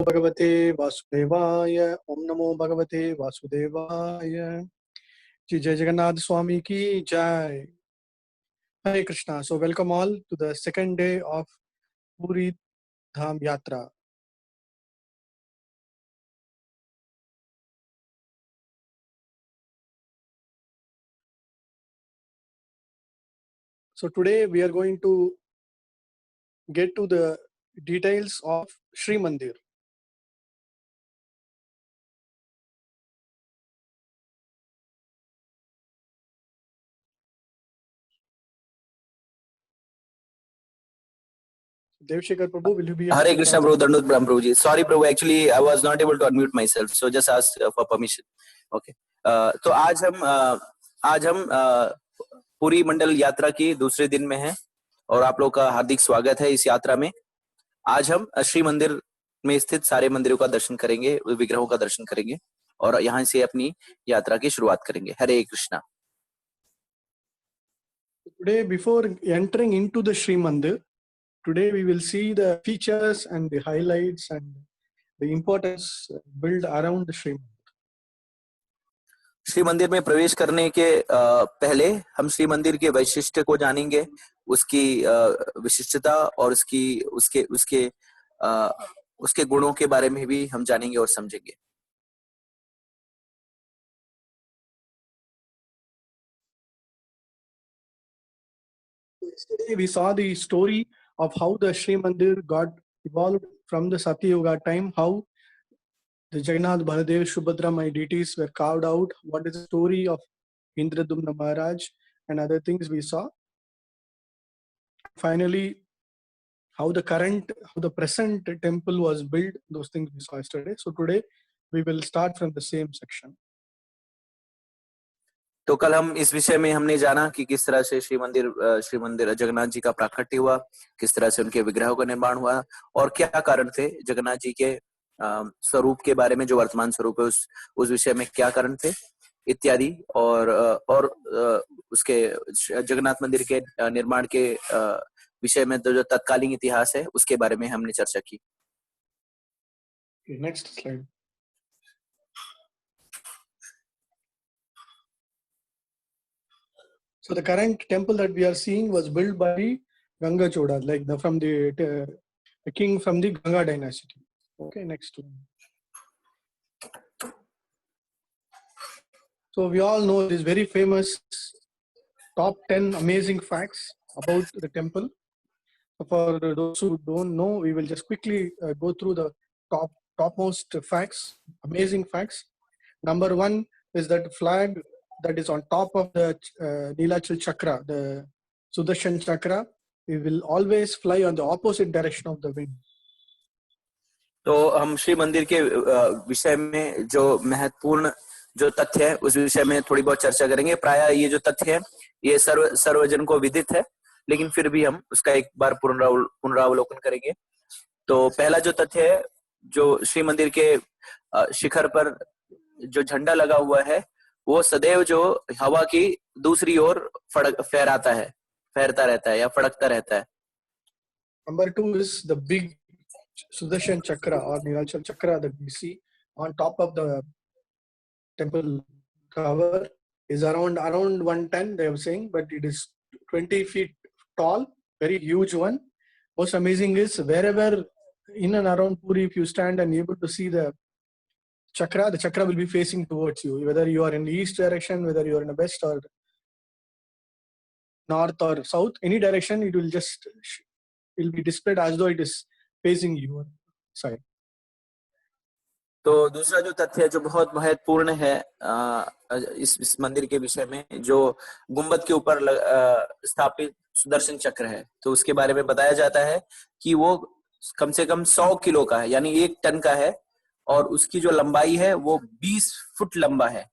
भगवते वासुदेवाय। ओम नमो भगवते वासुदेवाय। जी जय जगन्नाथ स्वामी की जय। हरे Krishna. So welcome all to the second day of Puri Dham Yatra. So today we are going to get to the details of Sri Mandir. Devshekar Prabhu, will you be able Hare to Krishna, Prabhu. Dandut Brahm, Prabhuji. Sorry, Prabhu. Actually, I was not able to unmute myself, so just asked for permission. Okay. तो आज हम पूरी मंडल यात्रा की दूसरे दिन में हैं और आप लोग का हार्दिक स्वागत है इस यात्रा में। आज हम श्री मंदिर में स्थित सारे मंदिरों का दर्शन करेंगे, विग्रहों का दर्शन करेंगे और यहाँ से अपनी यात्रा की शुरुआत करेंगे। हरे Krishna. Today, before entering into the Sri Mandir, today we will see the features and the highlights and the importance built around the Sri Mandir. Shri मंदिर में प्रवेश करने के पहले हम श्री मंदिर के वैशिष्ट्य को जानेंगे, उसकी विशिष्टता और उसके गुणों के बारे में भी हम जानेंगे और समझेंगे। Yesterday we saw the story of how the Sri Mandir got evolved from the Satyuga time, how the Jagannath, Baladev, Subhadra, my deities were carved out. What is the story of Indradumna Maharaj and other things we saw. Finally, how the present temple was built, those things we saw yesterday. So today we will start from the same section. तो कल हम इस विषय में हमने जाना कि किस तरह से श्री मंदिर जगन्नाथ जी का प्राकट्य हुआ, किस तरह से उनके विग्रहों का निर्माण हुआ और क्या कारण थे जगन्नाथ जी के स्वरूप के बारे में, जो वर्तमान स्वरूप है उस विषय में क्या कारण थे इत्यादि, और उसके जगन्नाथ मंदिर के निर्माण के विषय में जो तत्कालीन इतिहास है उसके बारे में हमने चर्चा की। Next slide. So the current temple that we are seeing was built by Ganga Choda, like from the king from the Ganga dynasty. Okay, next one. So we all know this very famous top 10 amazing facts about the temple. For those who don't know, we will just quickly go through the topmost facts, amazing facts. Number one is that flag that is on top of the Nilachal Chakra, the Sudarshan Chakra, it will always fly on the opposite direction of the wind. तो हम श्री मंदिर के विषय में जो महत्वपूर्ण जो तथ्य है उस विषय में थोड़ी बहुत चर्चा करेंगे। प्रायः ये जो तथ्य है ये सर्वजन को विदित है, लेकिन फिर भी हम उसका एक बार पुनरावलोकन करेंगे। तो पहला जो तथ्य है, जो श्री मंदिर के शिखर पर जो झंडा लगा हुआ है वो सदैव जो हवा की दूसरी ओर फहरता रहता है या फड़कता रहता है। Number two is the big Sudarshan Chakra or Nilachal Chakra that we see on top of the temple cover is around 110, they are saying, but it is 20 feet tall, very huge one. Most amazing is wherever in and around Puri, if you stand and able to see the chakra will be facing towards you, whether you are in the east direction, whether you are in the west or north or south, any direction, it will be displayed as though it is facing your side. तो दूसरा जो तथ्य है जो बहुत महत्वपूर्ण है इस मंदिर के विषय में, जो गुंबद के ऊपर स्थापित सुदर्शन चक्र है, तो उसके बारे में बताया जाता है कि वो कम से कम 100 किलो का है, यानी 1 टन का है, और उसकी जो लंबाई है वो 20 फुट लंबा है।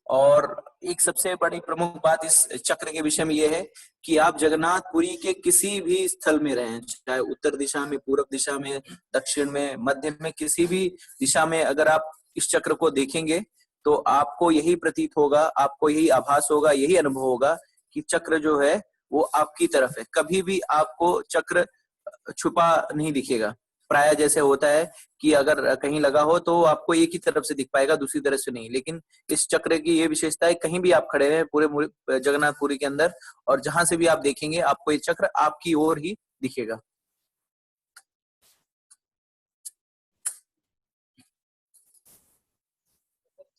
और एक सबसे बड़ी प्रमुख बात इस चक्र के विषय में ये है कि आप जगन्नाथपुरी के किसी भी स्थल में रहें, चाहे उत्तर दिशा में, पूर्व दिशा में, दक्षिण में, मध्य में, किसी भी दिशा में अगर आप इस चक्र को देखेंगे तो आपको यही प्रतीत होगा, आपको यही आभास होगा, यही अनुभव होगा कि चक्र जो है वो आपकी तरफ है। कभी भी आपको चक्र छुपा नहीं दिखेगा। प्राय जैसे होता है कि अगर कहीं लगा हो तो आपको एक ही तरफ से दिख पाएगा, दूसरी तरफ से नहीं। लेकिन इस चक्र की ये विशेषता है, कहीं भी आप खड़े हैं पूरे जगन्नाथपुरी के अंदर, और जहां से भी आप देखेंगे आपको ये चक्र आपकी ओर ही दिखेगा।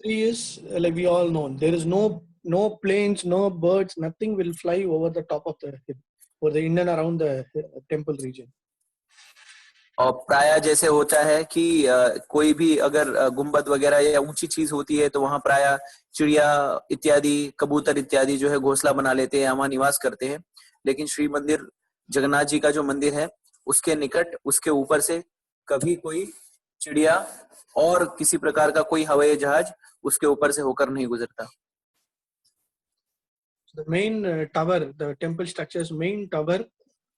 Three is like we all know, there is no planes, no birds, nothing will fly over the top of the hill or the in and around the temple region. और प्राय जैसे होता है कि कोई भी अगर गुंबद वगैरह या ऊंची चीज होती है तो वहां प्राय चिड़िया इत्यादि, कबूतर इत्यादि जो है घोंसला बना लेते हैं, वहां निवास करते हैं। लेकिन श्री मंदिर जगन्नाथ जी का जो मंदिर है उसके निकट, उसके ऊपर से कभी कोई चिड़िया और किसी प्रकार का कोई हवाई जहाज उसके ऊपर से होकर नहीं गुजरता। The main tower, the temple structure's main tower,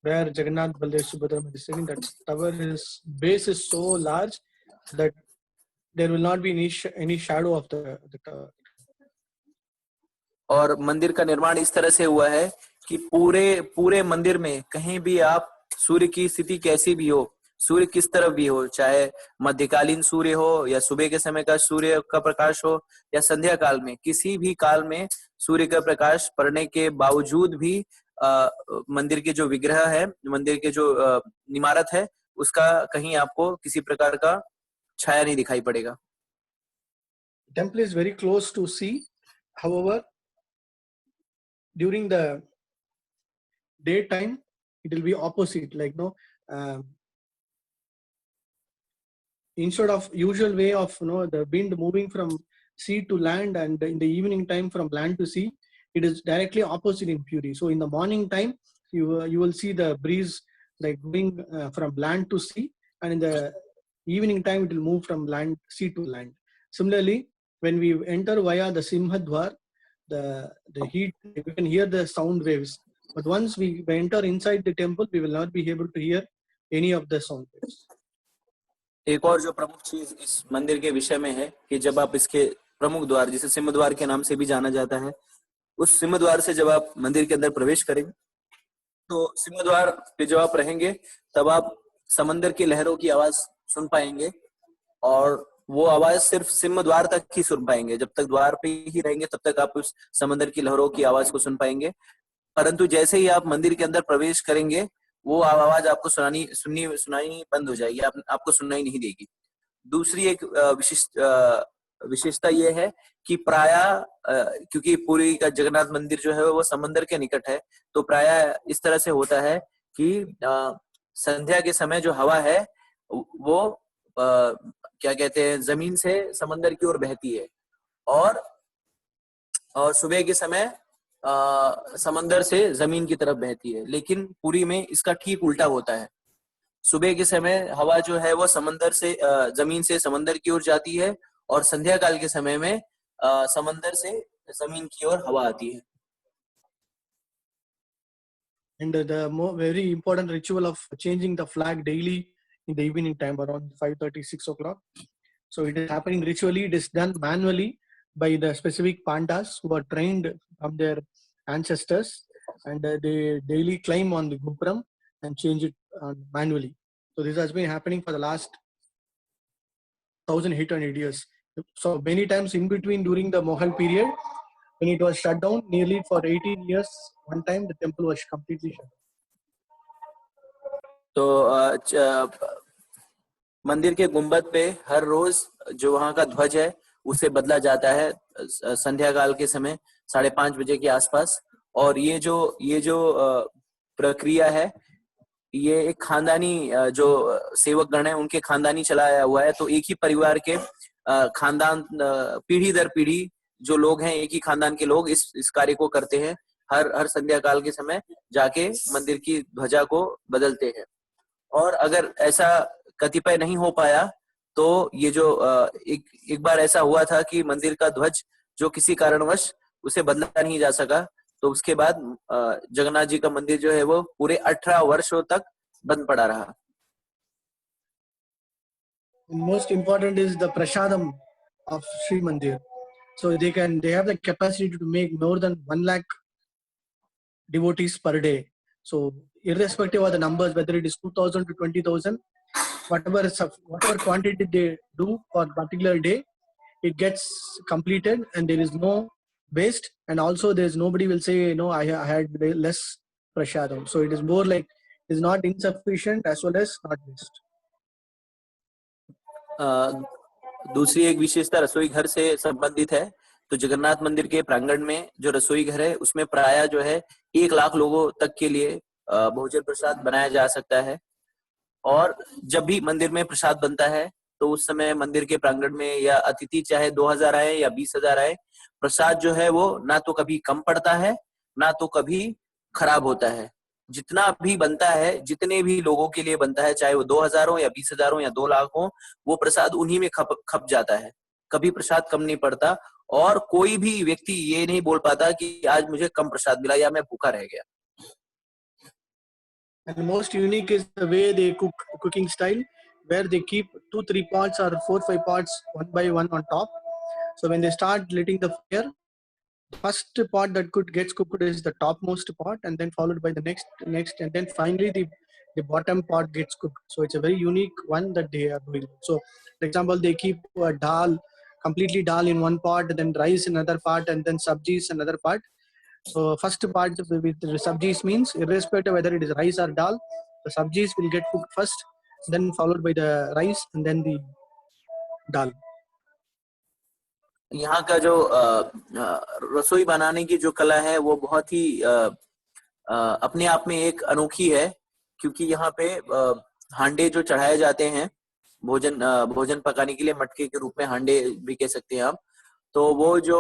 where Jagannath Baldev Subhadra is sitting, that tower is base is so large that there will not be any shadow of the tower. और मंदिर का निर्माण इस तरह से हुआ है कि पूरे मंदिर में कहीं भी आप सूर्य की स्थिति कैसी भी हो, सूर्य किस तरफ भी हो, चाहे मध्यकालीन सूर्य हो या सुबह के समय का सूर्य का प्रकाश हो या संध्या काल में, किसी भी काल में सूर्य का प्रकाश पड़ने के बावजूद भी मंदिर के जो विग्रह है, मंदिर के जो इमारत है, उसका कहीं आपको किसी प्रकार का छाया नहीं दिखाई पड़ेगा। Temple is very close to sea. However, during the daytime, it will be opposite. Like instead of usual way of the wind moving from sea to land, and in the evening time from land to sea, it is directly opposite in Puri. So in the morning time, you will see the breeze like going from land to sea, and in the evening time it will move from sea to land. Similarly, when we enter via the Simhadwar, the heat, we can hear the sound waves. But once we enter inside the temple, we will not be able to hear any of the sound waves. एक और जो प्रमुख चीज इस मंदिर के विषय में है कि जब आप इसके प्रमुख द्वार, जिसे सिंहद्वार के नाम से भी जाना जाता है, उस सिंहद्वार से जब आप मंदिर के अंदर प्रवेश करेंगे तो सिंहद्वार पे जब आप रहेंगे तब आप समंदर की लहरों की आवाज सुन पाएंगे, और वो आवाज सिर्फ सिंहद्वार तक ही सुन पाएंगे। जब तक द्वार पे ही रहेंगे तब तक आप उस समंदर की लहरों की आवाज को सुन पाएंगे, परंतु जैसे ही आप मंदिर के अंदर प्रवेश करेंगे वो आवाज आपको सुनाई बंद हो जाएगी, आपको सुनाई नहीं देगी। दूसरी एक विशेषता ये है कि प्राय क्योंकि पुरी का जगन्नाथ मंदिर जो है वो समंदर के निकट है, तो प्राय इस तरह से होता है कि संध्या के समय जो हवा है वो क्या कहते हैं, जमीन से समंदर की ओर बहती है, और सुबह के समय समंदर से जमीन की तरफ बहती है। लेकिन पुरी में इसका ठीक उल्टा होता है। सुबह के समय हवा जो है वो समंदर से जमीन से समंदर की ओर जाती है, और संध्या काल के समय में समंदर से जमीन की ओर हवा आती है। And the very important ritual of changing the flag daily in the evening time around 5:30, 6 o'clock. So it is happening ritually. It is done manually by the specific pandas who are trained from their ancestors, and they daily climb on the Gopuram and change it manually. So this has been happening for the last 1800 years. So many times in between during the Mughal period, when it was shut down nearly for 18 years, one time the temple was completely shut down. तो मंदिर के गुंबद पे हर रोज जो वहां का ध्वज है उसे बदला जाता है संध्या काल के समय 5:30 बजे के आसपास। और ये जो प्रक्रिया है, ये एक खानदानी जो सेवक गण है उनके खानदानी चलाया हुआ है। तो एक ही परिवार के खानदान पीढ़ी दर पीढ़ी जो लोग हैं, एक ही खानदान के लोग इस कार्य को करते हैं। हर संध्या काल के समय जाके मंदिर की ध्वजा को बदलते हैं। और अगर ऐसा कतिपय नहीं हो पाया तो ये जो एक बार ऐसा हुआ था कि मंदिर का ध्वज जो किसी कारणवश उसे बदला नहीं जा सका, तो उसके बाद जगन्नाथ जी का मंदिर जो है वो पूरे 18 वर्षों तक बंद पड़ा रहा। Most important is the prasadam of Sri Mandir. So they have the capacity to make more than 1 lakh devotees per day. So irrespective of the numbers, whether it is 2,000 to 20,000, whatever quantity they do for particular day, it gets completed and there is no waste, and also there's nobody will say, no, I had less prasadam. So it is more like it is not insufficient as well as not waste. दूसरी एक विशेषता रसोई घर से संबंधित है। तो जगन्नाथ मंदिर के प्रांगण में जो रसोई घर है उसमें प्राय जो है 1 लाख लोगों तक के लिए भोजन प्रसाद बनाया जा सकता है। और जब भी मंदिर में प्रसाद बनता है तो उस समय मंदिर के प्रांगण में या अतिथि चाहे 2000 आए या 20,000 आए, प्रसाद जो है वो ना तो कभी कम पड़ता है ना तो कभी खराब होता है। जितना भी बनता है, जितने भी लोगों के लिए बनता है, चाहे वो 2000 हो या 20,000 हो या 2 लाख हो, वो प्रसाद उन्हीं में खप जाता है। कभी प्रसाद कम नहीं पड़ता और कोई भी व्यक्ति ये नहीं बोल पाता कि आज मुझे कम प्रसाद मिला या मैं भूखा रह गया। And the most unique is the way they cooking style, where they keep 2-3 pots or 4-5 pots one by one on top. So when they start lighting the fire, the first pot that gets cooked is the topmost pot, and then followed by the next, and then finally the bottom pot gets cooked. So it's a very unique one that they are doing. So, for example, they keep completely dal in one pot, then rice in another part, and then sabjis another part. So first part with the sabjis means irrespective whether it is rice or dal, the sabjis will get cooked first, then followed by the rice and then the dal. यहाँ का जो रसोई बनाने की जो कला है वो बहुत ही अपने आप में एक अनोखी है, क्योंकि यहाँ पे हांडे जो चढ़ाए जाते हैं भोजन पकाने के लिए, मटके के रूप में हांडे भी कह सकते हैं आप, तो वो जो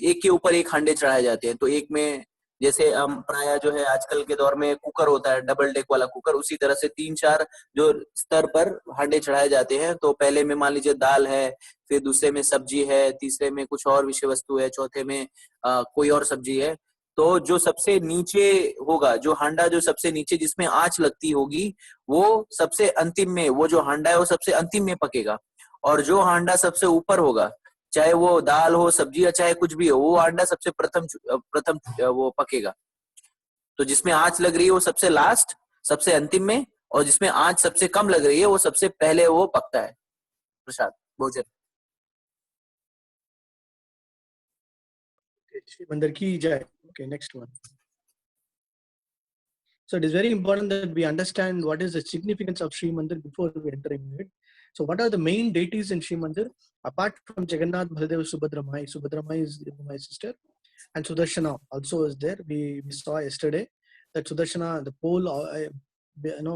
एक के ऊपर एक हांडे चढ़ाए जाते हैं। तो एक में जैसे प्राय जो है आजकल के दौर में कुकर होता है, डबल डेक वाला कुकर, उसी तरह से 3-4 जो स्तर पर हांडे चढ़ाए जाते हैं। तो पहले में मान लीजिए दाल है, फिर दूसरे में सब्जी है, तीसरे में कुछ और विषय वस्तु है, चौथे में कोई और सब्जी है। तो जो सबसे नीचे होगा, जो हांडा जो सबसे नीचे जिसमें आंच लगती होगी, वो सबसे अंतिम में, वो जो हांडा है वो सबसे अंतिम में पकेगा। और जो हांडा सबसे ऊपर होगा, चाहे वो दाल हो, सब्जी या चाहे कुछ भी हो, वो अंडा सबसे प्रथम वो पकेगा। तो जिसमें आंच लग रही है वो सबसे लास्ट, सबसे अंतिम में, और जिसमें आंच सबसे कम लग रही है वो सबसे पहले वो पकता है प्रसाद भोजन। Shri Mandir ki jai. Okay, next one. So it is very important that we understand what is the significance of Shri Mandir before we enter in it. So what are the main deities in Shri Mandir? Apart from Jagannath, Baladev, Subhadra Mai is my sister, and Sudarshana also is there. We saw yesterday that Sudarshana, the pole,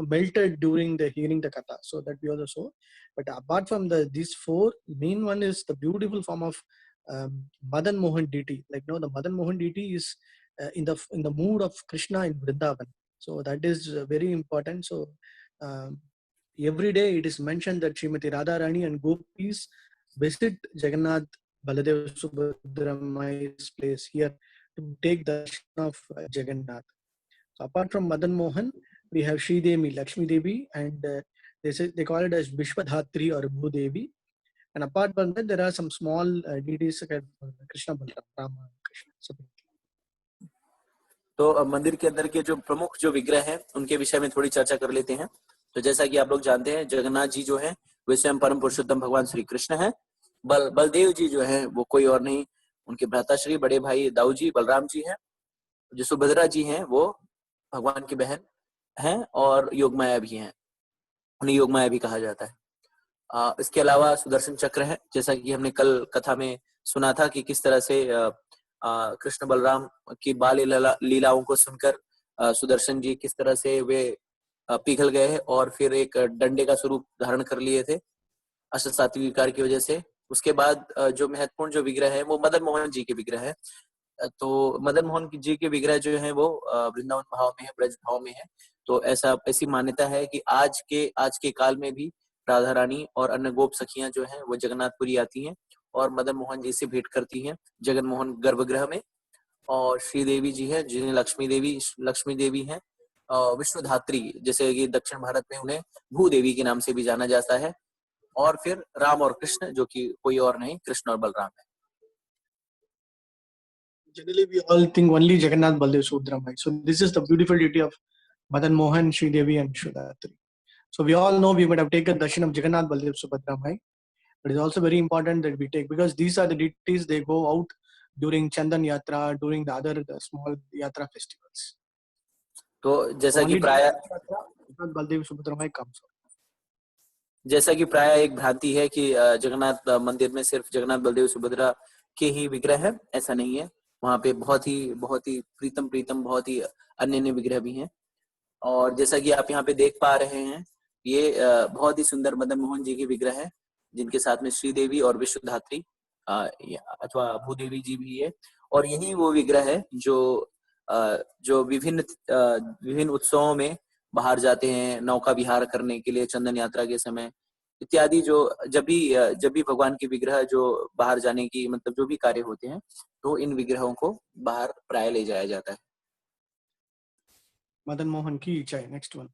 melted during the hearing the katha. So that we also saw. But apart from these 4, main one is the beautiful form of Madan Mohan deity. Like the Madan Mohan deity is in the mood of Krishna in Vrindavan. So that is very important. So every day it is mentioned that Srimati Radharani and Gopis visit Jagannath Baladev Subhadra Mai's place here to take the darshan of Jagannath. So apart from Madan Mohan, we have Sri Devi, Lakshmi Devi, and they call it as Vishwadhatri or Bhudevi. And apart from that, there are some small deities like Krishna, Balaram, Rama, Krishna. तो मंदिर के अंदर के जो प्रमुख जो विग्रह हैं उनके विषय में थोड़ी चर्चा कर लेते हैं। तो जैसा कि आप लोग जानते हैं, जगन्नाथ जी जो हैं वे स्वयं परम पुरुषोत्तम भगवान श्री कृष्ण हैं। बलदेव जी जो हैं वो कोई और नहीं, उनके भ्राताश्री बड़े भाई दाऊ जी बलराम जी हैं। जो सुभद्रा जी हैं वो भगवान की बहन हैं और योगमाया भी हैं, उन्हें योगमाया भी कहा जाता है। इसके अलावा सुदर्शन चक्र है, जैसा कि हमने कल कथा में सुना था कि किस तरह से कृष्ण बलराम की बाल लीलाओं को सुनकर सुदर्शन जी किस तरह से वे पिघल गए और फिर एक डंडे का स्वरूप धारण कर लिए थे अष्ट सात्विक विकार की वजह से। उसके बाद जो महत्वपूर्ण जो विग्रह है वो मदन मोहन जी के विग्रह है। तो मदन मोहन जी के विग्रह जो है वो वृंदावन भाव में है, ब्रज भाव में है। तो ऐसी मान्यता है कि आज के काल में भी राधा रानी और अन्य गोप सखियां जो हैं वो जगन्नाथपुरी आती हैं और मदन मोहन जी से भेंट करती हैं जगन मोहन गर्भगृह में। और श्री देवी जी है जिन्हें लक्ष्मी देवी हैं, विश्वधात्री, जैसे कि दक्षिण भारत में उन्हें भूदेवी के नाम से भी जाना जाता है। और फिर राम और कृष्ण, जो कि कोई और नहीं, कृष्ण और बलराम है। Generally, we all think only Jagannath, Baladev, Subhadra Mai. So this is the beautiful deity of Madan Mohan, Sri Devi, and Vishwadhatri. So we all know we might have taken darshan of Jagannath, Baldev, Subhadra, right? But it's also very important that we take, because these are the deities, they go out during Chandan Yatra, during the small Yatra festivals. तो So जैसा कि only प्राय Jagannath, Baldev, Subhadra comes out. जैसा कि प्राय एक भ्रांति है कि जगन्नाथ मंदिर में सिर्फ जगन्नाथ बलदेव सुभद्रा के ही विग्रह है, ऐसा नहीं है। वहाँ पे बहुत ही प्रीतम बहुत ही अन्य अन्य विग्रह भी हैं। और जैसा कि आप यहाँ पे देख पा रहे हैं, ये बहुत ही सुंदर मदन मोहन जी के विग्रह है, जिनके साथ में श्रीदेवी और विश्वधात्री अथवा भूदेवी जी भी है। और यही वो विग्रह है जो विभिन्न उत्सवों में बाहर जाते हैं नौका विहार करने के लिए, चंदन यात्रा के समय इत्यादि। जब भी भगवान के विग्रह जो बाहर जाने की मतलब जो भी कार्य होते हैं, तो इन विग्रहों को बाहर प्राय ले जाया जाता है। Madan Mohan ki chai. Next one.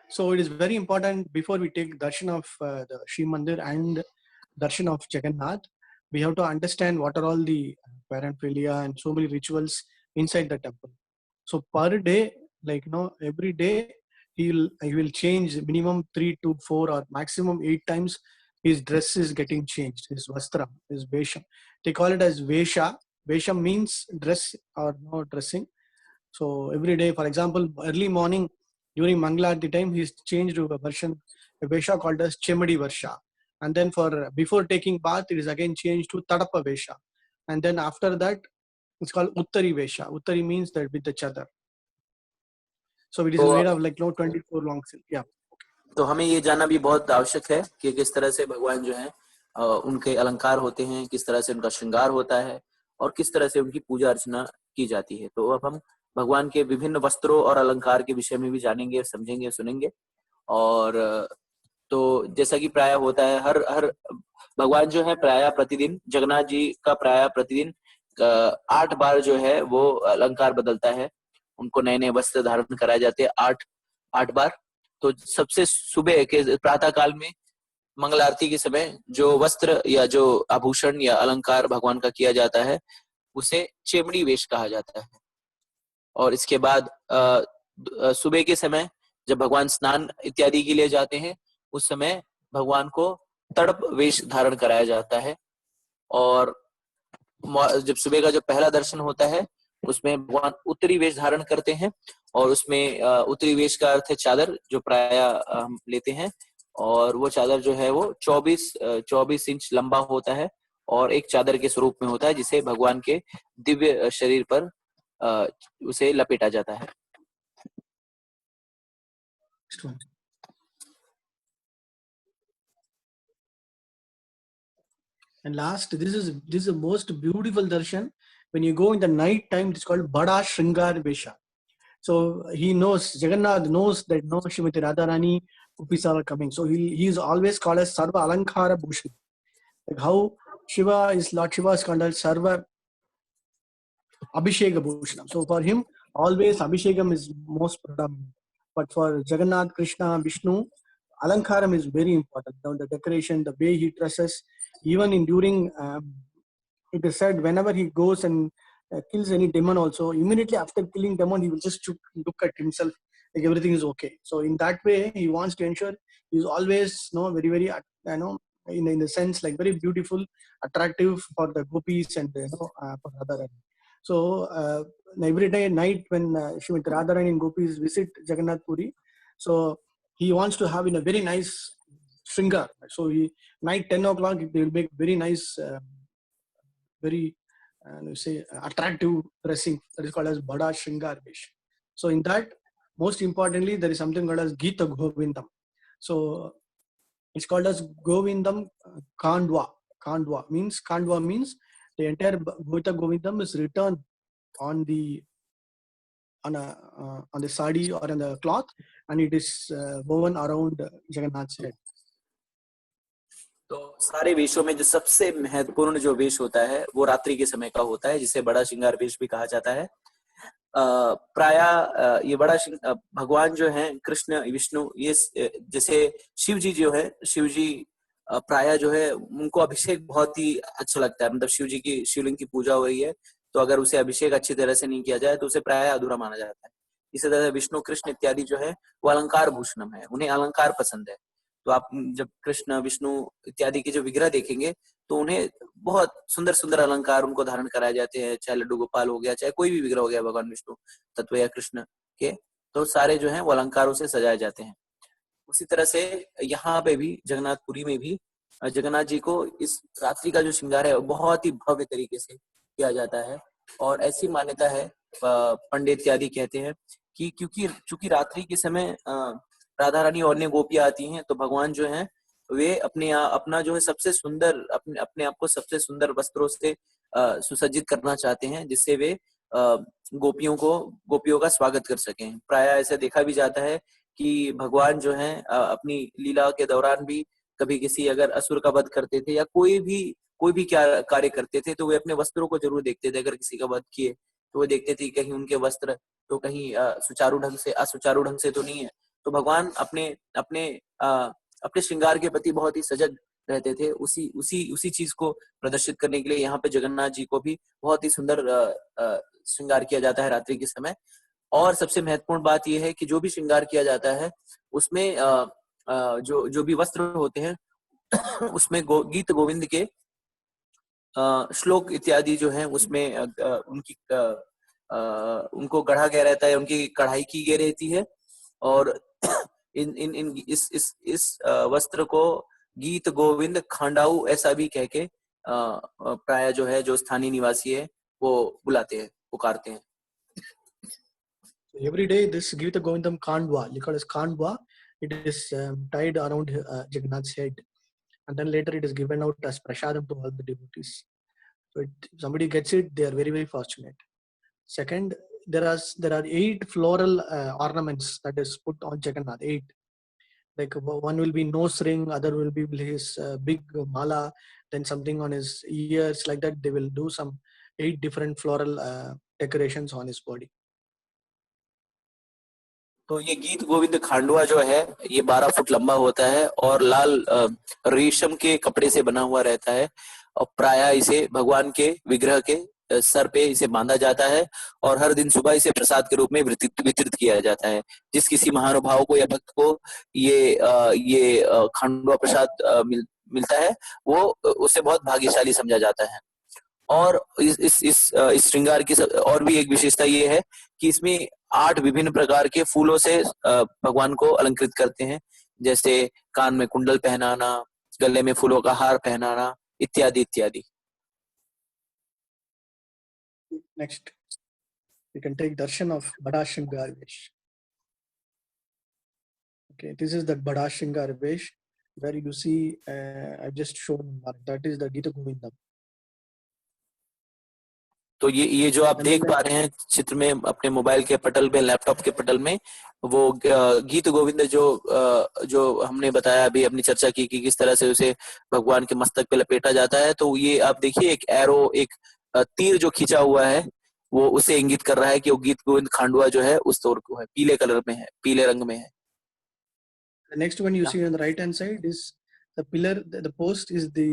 So it is very important, before we take darshan of the Shri Mandir and darshan of Jagannath, we have to understand what are all the paraphernalia and so many rituals inside the temple. So per day, every day he will change minimum 3 to 4 or maximum 8 times. His dress is getting changed. His vastra, his vesha. They call it as vesha. Vesha means dress or no dressing. So every day, for example, early morning during Mangala at the time, he's changed to a vesha called as Chemadi Varsha. And then before taking bath, it is again changed to Tadapa Vesha. And then after that, it's called Uttari Vesha. Uttari means that with the chadar. So it is made of 24 long silk. Yeah. तो हमें ये जानना भी बहुत आवश्यक है कि किस तरह से भगवान जो है उनके अलंकार होते हैं, किस तरह से उनका श्रृंगार होता है और किस तरह से उनकी पूजा अर्चना की जाती है। तो अब हम भगवान के विभिन्न वस्त्रों और अलंकार के विषय में भी जानेंगे, समझेंगे, सुनेंगे। और तो जैसा कि प्राय होता है, हर भगवान जो है प्राय प्रतिदिन, जगन्नाथ जी का प्राय प्रतिदिन 8 बार जो है वो अलंकार बदलता है। उनको नए नए वस्त्र धारण कराए जाते हैं 8 बार। तो सबसे सुबह के प्रातः काल में मंगल आरती के समय जो वस्त्र या जो आभूषण या अलंकार भगवान का किया जाता है, उसे चेमड़ी वेश कहा जाता है। और इसके बाद सुबह के समय जब भगवान स्नान इत्यादि के लिए जाते हैं, उस समय भगवान को तड़प वेश धारण कराया जाता है। और जब सुबह का जो पहला दर्शन होता है, उसमें भगवान उत्तरी वेश धारण करते हैं। और उसमें उत्तरी वेश का अर्थ है चादर, जो प्राय हम लेते हैं। और वो चादर जो है वो 24 इंच लंबा होता है और एक चादर के स्वरूप में होता है, जिसे भगवान के दिव्य शरीर पर उसे लपेटा जाता है। And last, this is the most beautiful darshan. When you go in the night time, it's called Bada Shringar Vesha. So he knows, Jagannath knows that no Shrimati Radharani Gopis are coming. So he is always called as Sarva Alankara Bhushan. Like how Lord Shiva is called as Sarva Abhisheka Bhushanam. So for him, always Abhishekam is most predominant. But for Jagannath, Krishna, Vishnu, Alankaram is very important. The decoration, the way he dresses, even during, it is said, whenever he goes and kills any demon also, immediately after killing demon, he will just look at himself like everything is okay. So in that way, he wants to ensure he is always very, very, in the sense like very beautiful, attractive for the gopis and for Radharani. So every day night when Srimati Radharani and gopis visit Jagannath Puri, so he wants to have in a very nice shringar. So night 10 o'clock they will make very nice, very attractive dressing, that is called as Bada Shringar Vesh. So in that, most importantly, there is something called as Gita Govindam. So it's called as Govindam Khandwa. Khandwa means the entire Gita Govindam is written on the sari or on the cloth, and it is woven around Jagannath's head. तो सारे वेशों में जो सबसे महत्वपूर्ण जो वेश होता है वो रात्रि के समय का होता है, जिसे बड़ा श्रृंगार वेश भी कहा जाता है। प्राय ये बड़ा भगवान जो है कृष्ण, विष्णु, ये जैसे शिव जी जो है, शिव जी प्राय जो है उनको अभिषेक बहुत ही अच्छा लगता है। मतलब शिव जी की शिवलिंग की पूजा हो रही है तो अगर उसे अभिषेक अच्छी तरह से नहीं किया जाए तो उसे प्राय अधूरा माना जाता है। इसी तरह विष्णु कृष्ण इत्यादि जो है वो अलंकार भूषणम है, उन्हें अलंकार पसंद है। तो आप जब कृष्ण विष्णु इत्यादि के जो विग्रह देखेंगे तो उन्हें बहुत सुंदर सुंदर अलंकार उनको धारण कराए जाते हैं, चाहे लड्डू गोपाल हो गया, चाहे कोई भी विग्रह हो गया भगवान विष्णु तत्व या कृष्ण के, तो सारे जो है वो अलंकारों से सजाए जाते हैं। उसी तरह से यहाँ पे भी जगन्नाथपुरी में भी जगन्नाथ जी को इस रात्रि का जो श्रृंगार है बहुत ही भव्य तरीके से किया जाता है। और ऐसी मान्यता है, पंडित इत्यादि कहते हैं कि क्योंकि चूंकि रात्रि के समय राधा रानी और अन्य गोपियां आती हैं, तो भगवान जो है वे अपना जो है सबसे सुंदर अपने अपने आप को सबसे सुंदर वस्त्रों से सुसज्जित करना चाहते हैं, जिससे वे गोपियों का स्वागत कर सकें। प्राय ऐसा देखा भी जाता है कि भगवान जो है अपनी लीला के दौरान भी कभी किसी अगर असुर का वध करते थे या कोई भी क्या कार्य करते थे, तो वे अपने वस्त्रों को जरूर देखते थे। अगर किसी का वध किए तो वे देखते थे कहीं उनके वस्त्र तो कहीं असुचारू ढंग से तो नहीं है। तो भगवान अपने अपने अपने श्रृंगार के प्रति बहुत ही सजग रहते थे। उसी चीज को प्रदर्शित करने के लिए यहाँ पे जगन्नाथ जी को भी बहुत ही सुंदर श्रृंगार किया जाता है रात्रि के समय। और सबसे महत्वपूर्ण बात यह है कि जो भी श्रृंगार किया जाता है उसमें जो भी वस्त्र होते हैं उसमें गीत गोविंद के श्लोक इत्यादि जो है उसमें उनको गढ़ा गया रहता है, उनकी कढ़ाई की गई रहती है। और इन इन इन इस वस्त्र को गीत गोविंद खांडाऊ ऐसा भी कह के प्राय जो है जो स्थानीय निवासी है वो बुलाते हैं, पुकारते हैं। Every day this Gita Govindam Khandwa, called as Khandwa, it is tied around Jagannath's head, and then later it is given out as prasadam to all the devotees. So if somebody gets it, they are very, very fortunate. Second, there are 8 floral ornaments that is put on Jagannath. 8. Like one will be nose ring, other will be his big mala, then something on his ears. Like that, they will do some 8 different floral decorations on his body. तो ये गीत गोविंद खांडवा जो है ये 12 foot लंबा होता है और लाल रेशम के कपड़े से बना हुआ रहता है। और प्राय इसे भगवान के विग्रह के सर पे इसे बांधा जाता है और हर दिन सुबह इसे प्रसाद के रूप में वितरित किया जाता है। जिस किसी महानुभाव को या भक्त को ये खांडवा प्रसाद मिलता है वो उसे बहुत भाग्यशाली समझा जाता है। और इस श्रृंगार की और भी एक विशेषता ये है कि इसमें 8 विभिन्न प्रकार के फूलों से भगवान को अलंकृत करते हैं, जैसे कान में कुंडल पहनाना, गले में फूलों का हार पहनाना इत्यादि इत्यादि। Next, we can take darshan of Bada Shringar Vesh. Okay, this is the Bada Shringar Vesh where you see I've just shown that is the Gita Govindam. तो ये जो आप देख पा रहे हैं चित्र में अपने मोबाइल के पटल में, लैपटॉप के पटल में, वो गीत गोविंद जो हमने बताया अभी अपनी चर्चा की कि किस तरह से उसे भगवान के मस्तक पे लपेटा जाता है। तो ये आप देखिए एक एरो, एक तीर जो खींचा हुआ है वो उसे इंगित कर रहा है कि वो गीत गोविंद खांडवा जो है उस तौर को है, पीले कलर में है, पीले रंग में है। The next one you see on the right hand side is the pillar, the post is the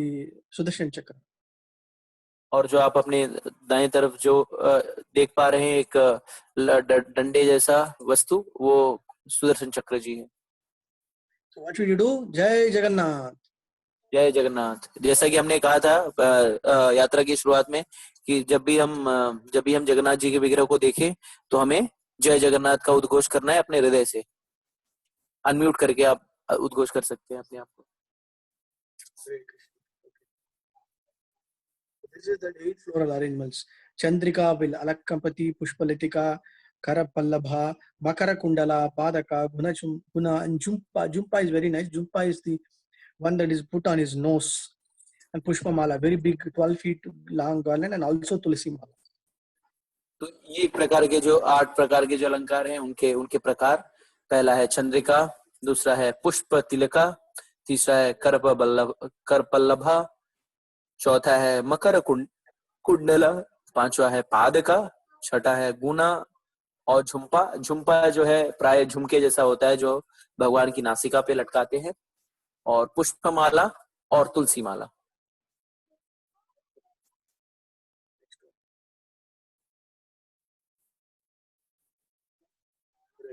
Sudarshan Chakra. और जो आप अपने दाएं तरफ जो देख पा रहे हैं एक डंडे जैसा वस्तु, वो सुदर्शन चक्र जी है। So what should you do? जय जगन्नाथ। जय जगन्नाथ। जैसा कि हमने कहा था यात्रा की शुरुआत में कि जब भी हम जगन्नाथ जी के विग्रह को देखें तो हमें जय जगन्नाथ का उद्घोष करना है अपने हृदय से। अनम्यूट करके आप उद्घोष कर सकते हैं अपने आप को। This is the 8 floral arrangements. Chandrika will Alakkapati, Pushpalatika, Karapallabha, Makara Kundala, Padaka, Guna, and Jumpa. Jumpa is very nice. Jumpa is the one that is put on his nose. And Pushpamala, very big, 12 feet long garland, and also Tulsi Mala. तो ये प्रकार के जो 8 प्रकार के जो अलंकार हैं उनके प्रकार, पहला है चंद्रिका, दूसरा है पुष्प तिलका, तीसरा है करपल्लभा, चौथा है मकर कुंडला, पांचवा है पादका, छठा है गुना और झुम्पा। झुम्पा जो है प्राय झुमके जैसा होता है जो भगवान की नासिका पे लटकाते हैं, और पुष्पमाला और तुलसी माला।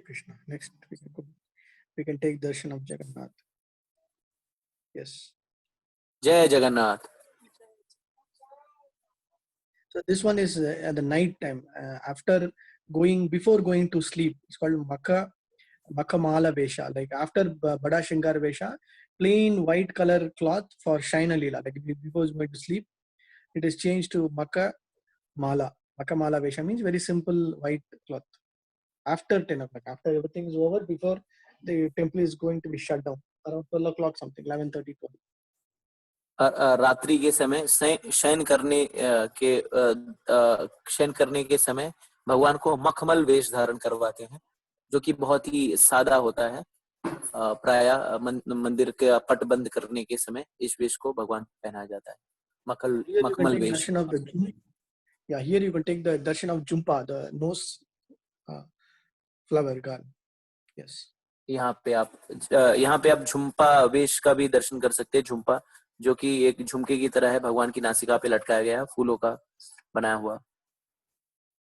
Krishna. Next, we can take darshan of Jagannath. Yes. जय Jagannath. So this one is at the night time after before going to sleep. It's called Makamala Vesha. Like after Bada Shingar Vesha, plain white color cloth for Shaina Leela. Like before going to sleep, it is changed to Makamala. Makamala Vesha means very simple white cloth. After 10 o'clock, after everything is over, before the temple is going to be shut down, around 12 o'clock something, 11:30, 12. रात्रि के समय शयन करने के समय भगवान को मखमल वेश धारण करवाते हैं, जो कि बहुत ही सादा होता है. प्रायः मंदिर के पट बंद करने के समय इस वेश को भगवान पहनाया जाता है, मखमल वेश. Yeah, here you can take the darshan of Jumpa, the nose flower garland. Yes. यहाँ पे आप झुम्पा वेश का भी दर्शन कर सकते हैं. झुम्पा जो कि एक झुमके की तरह है, भगवान की नासिका पे लटकाया गया है, फूलों का बनाया हुआ.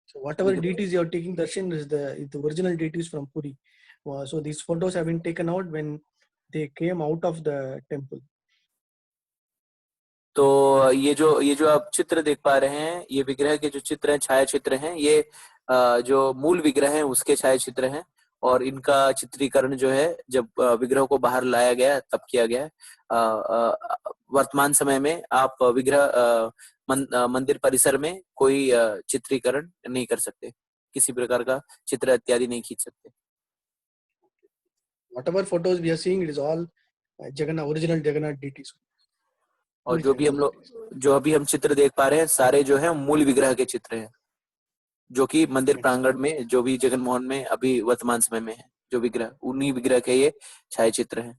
So whatever deities you are taking darshan is the original deities from Puri. So these photos have been taken out when they came out of the temple. तो ये जो आप चित्र देख पा रहे हैं, ये विग्रह के जो चित्र हैं, छाया चित्र हैं, ये जो मूल विग्रह है उसके छाया चित्र हैं. और इनका चित्रीकरण जो है जब विग्रह को बाहर लाया गया तब किया गया. वर्तमान समय में आप विग्रह मंदिर परिसर में कोई चित्रीकरण नहीं कर सकते, किसी प्रकार का चित्र इत्यादि नहीं खींच सकते. Whatever photos we are seeing, it is all Jagannath, original Jagannath deities. और जो अभी हम चित्र देख पा रहे हैं, सारे जो है मूल विग्रह के चित्र हैं, जो कि मंदिर प्रांगण में जो भी जगन मोहन में अभी वर्तमान समय में है, जो विग्रह, उन्हीं विग्रह के ये छाया चित्र हैं.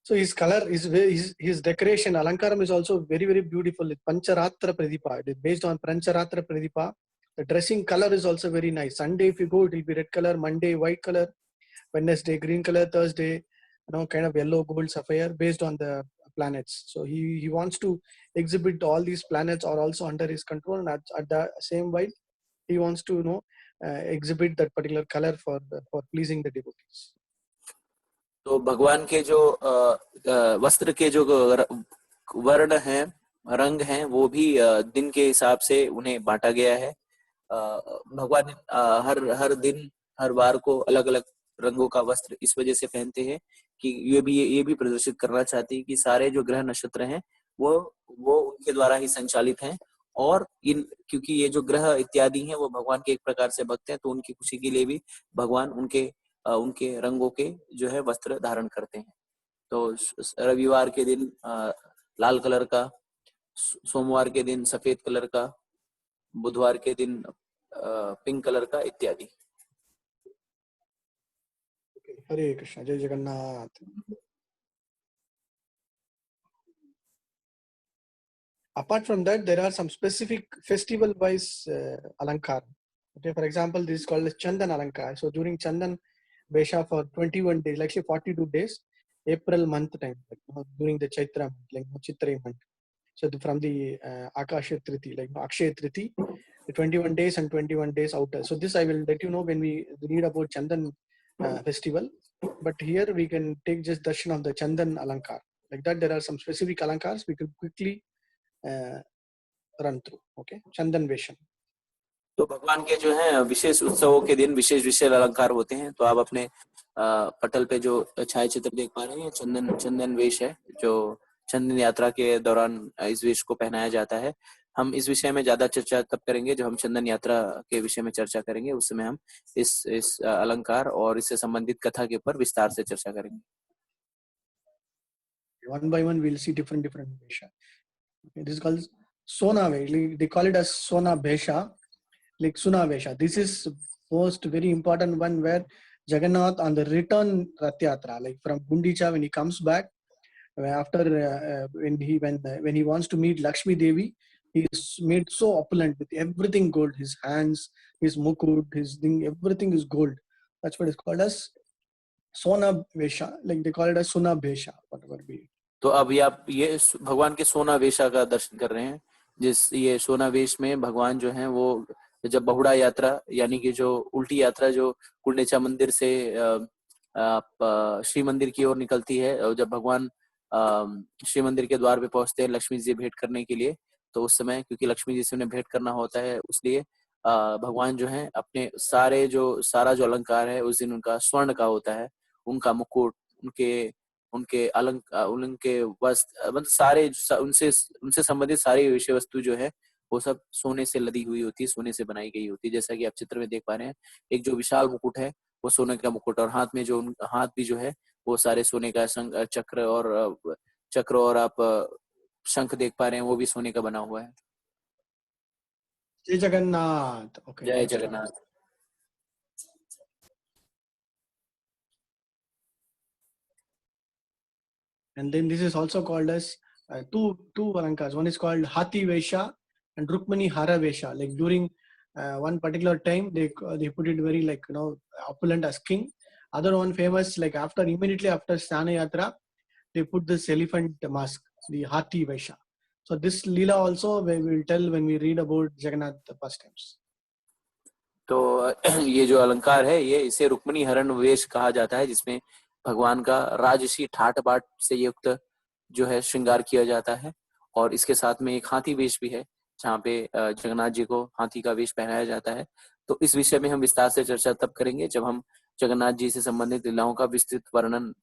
So his color, his decoration, alankaram is also very, very beautiful. It's Pancharatra Pradipa. It is based on Pancharatra Pradipa. The dressing color is also very nice. Sunday, if you go, it will be red color. Monday, white color. Wednesday, green color. Thursday, kind of yellow, gold, sapphire, based on the planets. So he wants to exhibit all these planets are also under his control, and at the same while, he wants to exhibit that particular color for pleasing the devotees. तो भगवान के जो वस्त्र के जो वर्ण हैं, रंग हैं, वो भी दिन के हिसाब से उन्हें बांटा गया है. भगवान हर दिन हर वार को अलग अलग रंगों का वस्त्र इस वजह से पहनते हैं कि ये भी प्रदर्शित करना चाहती है कि सारे जो ग्रह नक्षत्र हैं वो उनके द्वारा ही संचालित हैं. और क्योंकि ये जो ग्रह इत्यादि हैं वो भगवान के एक प्रकार से भक्त हैं, तो उनकी खुशी के लिए भी भगवान उनके रंगों के जो है वस्त्र धारण करते हैं. तो रविवार के दिन लाल कलर का, सोमवार के दिन सफेद कलर का, बुधवार के दिन पिंक कलर का इत्यादि. हरे कृष्णा, जय Jagannath. Apart from that, there are some specific festival wise alankar. Okay, for example, this is called as Chandan Alankar. So during Chandan Vesha for 21 days, like say 42 days, April month time, during the Chaitra month, like Chitra month. So from the Akasha Triti, like Akshaya Triti, the 21 days and 21 days outer. So this I will let you know when we read about Chandan festival. But here we can take just darshan of the Chandan Alankar. Like that, there are some specific alankars we could quickly run through. Okay, Chandan Veshan. तो भगवान के जो है विशेष उत्सवों के दिन विशेष अलंकार होते हैं. तो आप अपने पटल पे जो छाया चित्र देख पा रहे हैं, चंदन वेश है, जो चंदन यात्रा के दौरान इस वेश को पहनाया जाता है. हम इस विषय में ज्यादा चर्चा तब करेंगे जब हम चंदन यात्रा के विषय में चर्चा करेंगे. उस समय हम इस अलंकार और इससे संबंधित कथा के ऊपर विस्तार से चर्चा करेंगे. One by one we'll see different Vesha. Okay, this is called Sona Vesha. They call it as Sona Vesha, like Suna Vesha. This is most very important one where Jagannath on the return Rath Yatra, like from Gundicha when he comes back, after when he wants to meet Lakshmi Devi, he is made so opulent with everything gold. His hands, his mukut, his thing, everything is gold. That's what is called as Sona Vesha. Like they call it as Suna Vesha, whatever be. तो अभी आप ये भगवान के सोना वेशा का दर्शन कर रहे हैं। ये सोना वेश में भगवान जो है वो जब बहुड़ा यात्रा यानी कि जो उल्टी यात्रा जो कुंडेचा मंदिर से आप श्री मंदिर की ओर निकलती है, और जब भगवान श्री मंदिर के द्वार पे पहुंचते हैं लक्ष्मी जी से भेंट करने के लिए, तो उस समय क्योंकि लक्ष्मी जी से उन्हें भेंट करना होता है, इसलिए भगवान जो है अपने सारा जो अलंकार है उस दिन उनका स्वर्ण का होता है। उनका मुकुट, उनके उनके वस्त्र, मतलब उनसे उनसे संबंधित सारी विषय वस्तु जो है वो सब सोने से लदी हुई होती है, सोने से बनाई गई होती है। जैसा कि आप चित्र में देख पा रहे हैं, एक जो विशाल मुकुट है वो सोने का मुकुट, और हाथ में हाथ भी जो है वो सारे सोने का चक्र और आप शंख देख पा रहे हैं वो भी सोने का बना हुआ है। Jai Jagannath. Okay, जय next one. Jagannath. And then this is also called as two alankars. One is called Hati Vesha and Rukmani Hara Vesha. Like during one particular time, they put it very like opulent as king. Other one famous like immediately after Snana Yatra, they put this elephant mask, the Hati Vesha. So this Leela also we will tell when we read about Jagannath pastimes. तो ये जो अलंकार है ये इसे रुक्मिणी हरण वेश कहा जाता है, जिसमें भगवान का राजसी ठाट बाट से युक्त जो है श्रृंगार किया जाता है। और इसके साथ में एक हाथी वेश भी है जहाँ पे जगन्नाथ जी को हाथी का वेश पहनाया जाता है। तो इस विषय में हम विस्तार से चर्चा तब करेंगे जब हम जगन्नाथ जी से संबंधित लीलाओं का विस्तृत वर्णन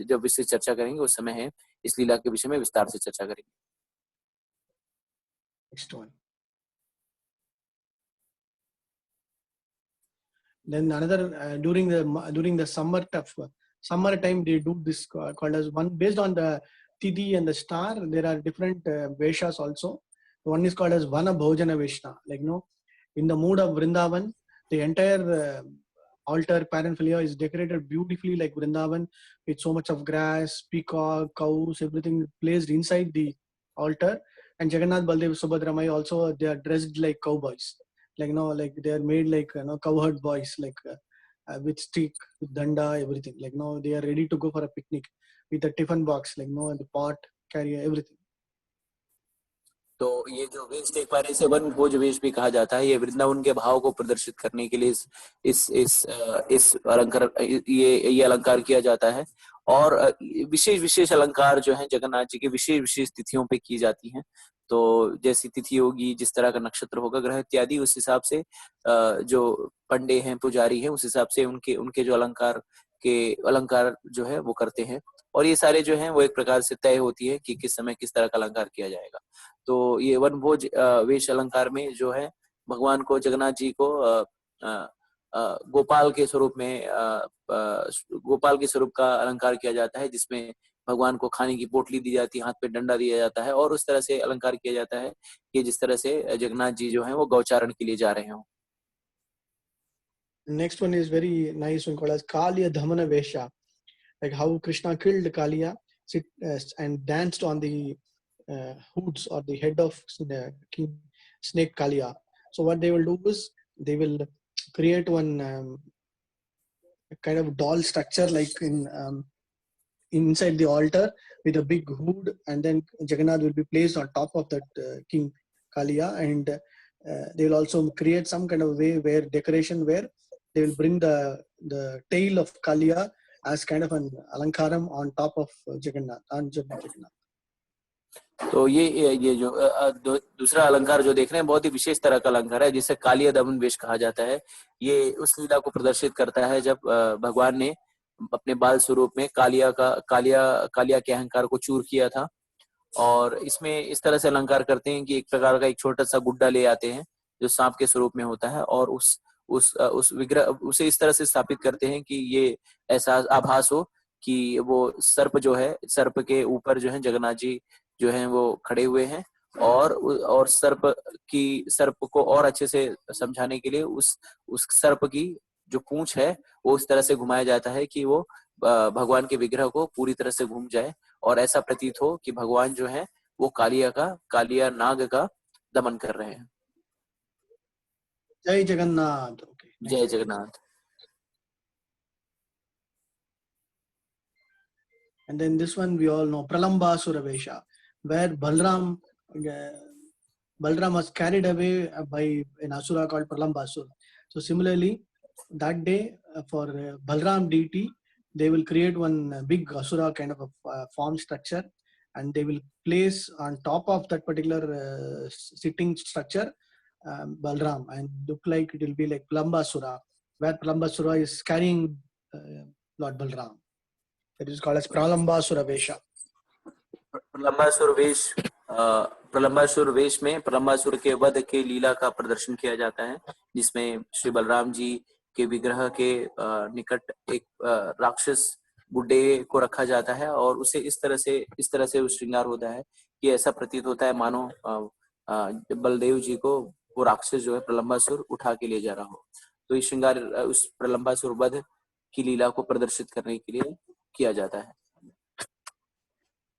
जब विस्तृत चर्चा करेंगे उस समय है इस लीला के विषय में विस्तार से चर्चा करेंगे। Next one. Then another during the summer time they do this called as one based on the Tithi and the star. There are different Veshas also. One is called as Vana Bhojana Veshna. Like in the mood of Vrindavan, the entire altar paraphernalia is decorated beautifully like Vrindavan with so much of grass, peacock, cows, everything placed inside the altar. And Jagannath, Baldev, Subhadramai also they are dressed like cowboys. Like they are made like cowherd boys, like with stick, with danda, everything. Like they are ready to go for a picnic with a tiffin box, and the pot, carry everything. तो ये जो वेश देख पा रहे हैं इसे one भोज वेश भी कहा जाता है। ये वृंदावन के भाव को प्रदर्शित करने के लिए इस अलंकार ये अलंकार किया जाता है। और विशेष अलंकार जो है जगन्नाथ जी की विशेष तिथियों पे की जाती हैं। तो जैसी तिथि होगी, जिस तरह का नक्षत्र होगा, ग्रह इत्यादि, उस हिसाब से जो पंडे हैं, पुजारी हैं, उस हिसाब से उनके जो अलंकार जो है वो करते हैं। और ये सारे जो हैं वो एक प्रकार से तय होती है कि किस समय किस तरह का अलंकार किया जाएगा। तो ये वन भोज वेश अलंकार में जो है भगवान को, जगन्नाथ जी को गोपाल के स्वरूप में गोपाल के स्वरूप का अलंकार किया जाता है, जिसमें भगवान को खाने की पोटली दी जाती है, हाथ पे डंडा दिया जाता है और उस तरह से अलंकार किया जाता है कि जिस तरह से जगन्नाथ जी जो है वो गौचारण के लिए जा रहे हों। Next one is very nice one called as Kaliya Dhamana Vesha. Like how Krishna killed Kaliya and danced on the hoods or the head of King Snake Kaliya. So what they will do is they will create one kind of doll structure like inside the altar with a big hood, and then Jagannath will be placed on top of that King Kaliya, and they will also create some kind of way where decoration where they will bring the tail of Kaliya as kind of an alankaram on top of Jagannath, on Jagannath. तो ये जो दूसरा अलंकार जो देख रहे हैं बहुत ही विशेष तरह का अलंकार है जिसे कालिया दमन वेश कहा जाता है। ये उस लीला को प्रदर्शित करता है जब भगवान ने अपने बाल स्वरूप में कालिया के अहंकार को चूर किया था। और इसमें इस तरह से अलंकार करते हैं कि एक प्रकार का एक छोटा सा गुड्डा ले आते हैं जो सांप के स्वरूप में होता है, और उस विग्रह उसे इस तरह से स्थापित करते हैं कि ये ऐसा आभास हो कि वो सर्प जो है, सर्प के ऊपर जो है जगन्नाथ जी जो हैं वो खड़े हुए हैं। और सर्प को और अच्छे से समझाने के लिए उस सर्प की जो पूंछ है वो उस तरह से घुमाया जाता है कि वो भगवान के विग्रह को पूरी तरह से घूम जाए और ऐसा प्रतीत हो कि भगवान जो है वो कालिया नाग का दमन कर रहे हैं। जय जगन्नाथ। जय Jagannath. And then this one we all know, Pralambasura Vesha, where Balram was carried away by an asura called Pralambasura. So similarly, that day for Balram deity, they will create one big asura kind of a form structure, and they will place on top of that particular sitting structure Balram, and look like it will be like Pralambasura, where Pralambasura is carrying Lord Balram. That is called as Pralambasura Vesha. Pralambasura वेश में प्रलंबासुर के वध के लीला का प्रदर्शन किया जाता है, जिसमें श्री बलराम जी के विग्रह के निकट एक राक्षस बुड्ढे को रखा जाता है और उसे इस तरह से श्रृंगार होता है कि ऐसा प्रतीत होता है मानो बलदेव जी को वो राक्षस जो है प्रलंबासुर उठा के ले जा रहा हो। तो ये श्रृंगार उस प्रलंबासुर वध की लीला को प्रदर्शित करने के लिए किया जाता है।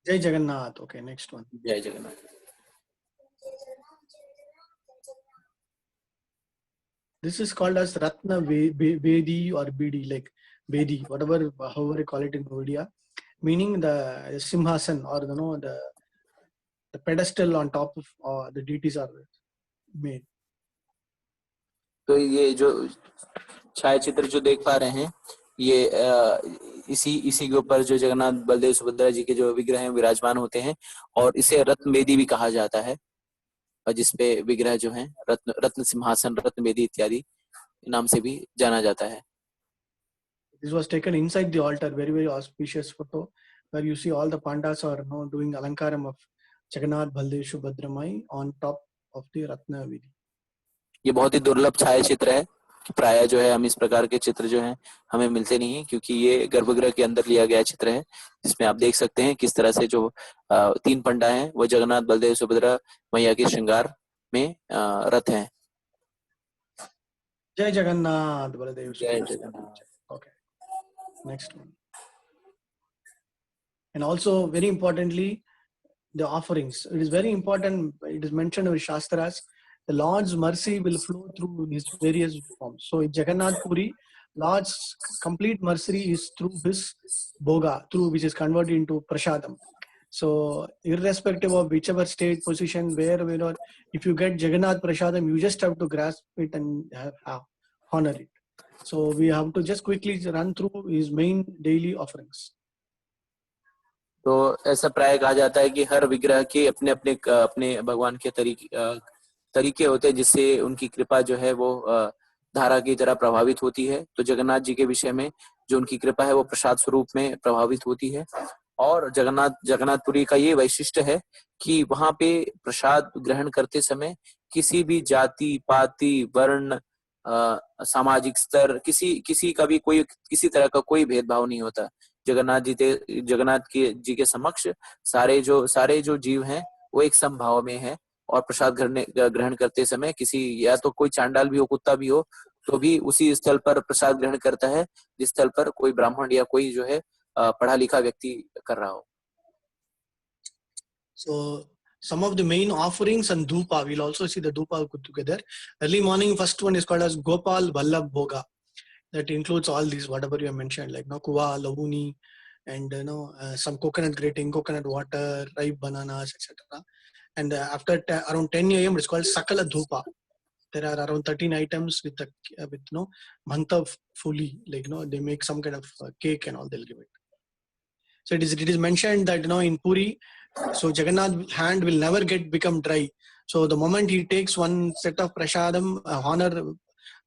Jai Jagannath. Okay, next one. जय Jagannath. This is called as Ratna Vedi or Bidi, like Vedi, whatever, however you call it in Odia, meaning the Simhasan or the pedestal on top of the deities are made. तो ये जो छायाचित्र जो देख पा रहे हैं, ये इसी के ऊपर जो जगन्नाथ बलदेव सुभद्रा जी के जो विग्रह हैं विराजमान होते हैं और इसे रत्न वेदी भी कहा जाता है, और जिसपे विग्रह जो हैं रत्न सिंहासन, रत्न वेदी इत्यादि नाम से भी जाना जाता है। This was taken inside the altar, very very auspicious photo, where you see all the pandas are doing alankaram of Jagannath Baldev Subhadramai on top of the Ratna Vedi. ये बहुत ही दुर्लभ छायाचित्र है, प्राय जो है हम इस प्रकार के चित्र जो हैं हमें मिलते नहीं है, क्योंकि ये गर्भगृह के अंदर लिया गया चित्र है, जिसमें आप देख सकते हैं किस तरह से जो 3 पंडा हैं वो जगन्नाथ बलदेव सुभद्रा मैया के श्रृंगार में रथ हैं। Jai Jagannath Baladev. जय Jagannath. Okay, next one. And also very importantly, the offerings. It is very important. It is mentioned in Shastras. The Lord's mercy will flow through his various forms. So in Jagannath Puri, Lord's complete mercy is through his boga, through which is converted into prasadam. So irrespective of whichever state position, where if you get Jagannath prasadam, you just have to grasp it and honor it. So we have to just quickly run through his main daily offerings. तो ऐसा प्राय कहा जाता है कि हर विग्रह के अपने भगवान के तरीके होते हैं, जिससे उनकी कृपा जो है वो धारा की तरह प्रभावित होती है। तो जगन्नाथ जी के विषय में जो उनकी कृपा है वो प्रसाद स्वरूप में प्रभावित होती है, और जगन्नाथपुरी का ये वैशिष्ट्य है कि वहां पे प्रसाद ग्रहण करते समय किसी भी जाति पाति वर्ण सामाजिक स्तर किसी का भी किसी तरह का कोई भेदभाव नहीं होता। जगन्नाथ जी के समक्ष सारे जो जीव हैं वो एक समभाव में है, और प्रसाद ग्रहण करते समय किसी या तो कोई चांडाल भी हो कुत्ता भी हो तो भी उसी स्थल पर प्रसाद ग्रहण करता है जिस स्थल पर कोई ब्राह्मण या कोई जो है पढ़ा लिखा व्यक्ति कर रहा हो। So some of the main offerings and dhupa, we'll also see the dhupa put together. Early morning, first one is called as Gopal Vallabh Bhoga. That includes all these, whatever you have mentioned, like kuva, lavuni, and some coconut grating, coconut water, ripe bananas, etc. And after around 10 a.m., it's called Sakala Dhupa. There are around 13 items with mantha fully, like they make some kind of cake and all, they'll give it. So it is mentioned that in Puri, so Jagannath's hand will never become dry. So the moment he takes one set of prasadam, honor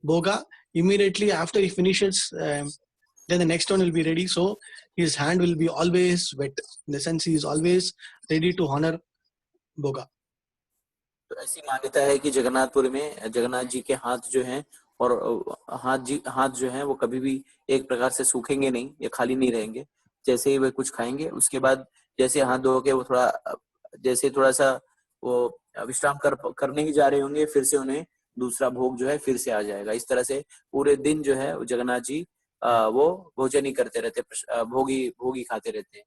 boga, immediately after he finishes, then the next one will be ready. So his hand will be always wet. In the sense, he is always ready to honor boga. तो ऐसी मान्यता है कि जगन्नाथपुरी में जगन्नाथ जी के हाथ जो हैं और हाथ जो हैं वो कभी भी एक प्रकार से सूखेंगे नहीं या खाली नहीं रहेंगे। जैसे ही वे कुछ खाएंगे उसके बाद जैसे हाथ धो के वो थोड़ा सा वो विश्राम करने ही जा रहे होंगे, फिर से उन्हें दूसरा भोग जो है फिर से आ जाएगा। इस तरह से पूरे दिन जो है जगन्नाथ जी वो भोजन ही करते रहते, भोग ही खाते रहते हैं।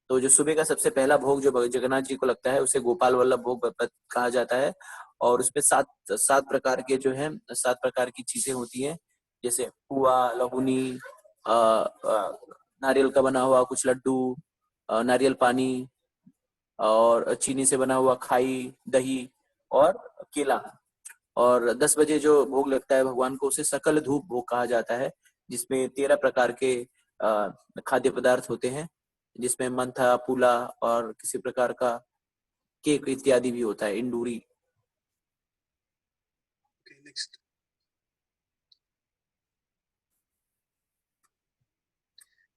तो जो सुबह का सबसे पहला भोग जो जगन्नाथ जी को लगता है उसे गोपाल वल्लभ भोग कहा जाता है, और उसमें 7 प्रकार के जो है 7 प्रकार की चीजें होती हैं, जैसे पुआ, लहुनी, नारियल का बना हुआ कुछ लड्डू, नारियल पानी और चीनी से बना हुआ खाई, दही और केला। और 10 बजे जो भोग लगता है भगवान को, उसे सकल धूप भोग कहा जाता है, जिसमें 13 प्रकार के खाद्य पदार्थ होते हैं, जिसमें मंथा, पुला और किसी प्रकार का केक इत्यादि भी होता है, इंडूरी। Okay, next.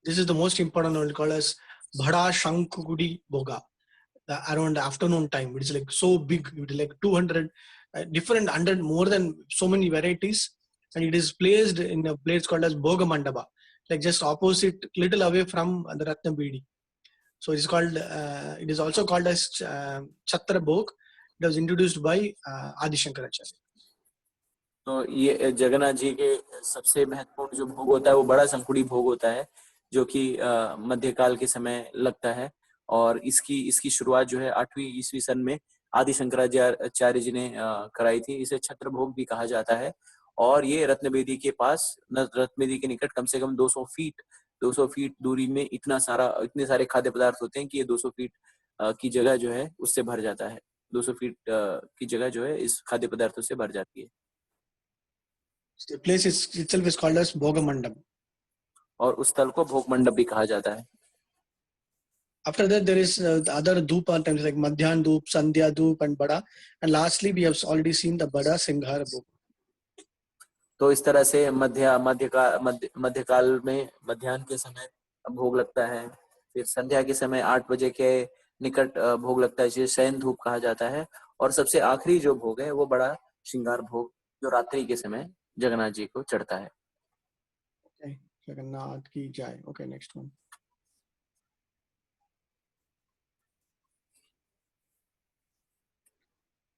This is the most important one called as Bhada Shankugudi Bhoga. Around afternoon time, it is like so big, it is like 200 different 100 more than so many varieties, and it is placed in a place called as Bhoga Mandapa, like just opposite, little away from the Ratnabedi. So it is called it is also called as Chatra Bhog. It was introduced by Adi Shankaracharya. तो ये जगन्नाथ जी के सबसे महत्वपूर्ण जो भोग होता है वो बड़ा शंकुड़ी भोग होता है, जो कि मध्यकाल के समय लगता है। और इसकी शुरुआत जो है 8वीं ईस्वी सन में आदि शंकराचार्य जी ने कराई थी। इसे छत्र भोग भी कहा जाता है। और ये रत्नबेदी के पास, रत्नबेदी के निकट कम से कम 200 फीट दूरी में इतने सारे खाद्य पदार्थ होते हैं कि ये 200 फीट की जगह जो है उससे भर जाता है। 200 फीट की जगह जो है इस खाद्य पदार्थों से भर जाती है। The place itself is called as Bhoga Mandap. और उस स्थल को भोग मंडप भी कहा जाता है। After that, there is the other Dhoop times like Madhyan Dhoop, Sandhya Dhoop, and Bada. And lastly, we have already seen the Bada Singhar Bhog. तो इस तरह से मध्यकाल में मध्याह्न के समय भोग लगता है। फिर संध्या के समय 8 बजे के निकट भोग लगता है, जिसे शयन धूप कहा जाता है। और सबसे आखिरी जो भोग है वो बड़ा श्रृंगार भोग, जो रात्रि के समय जगन्नाथ जी को चढ़ता है। Okay, Jagannath ki jai. Okay, next one.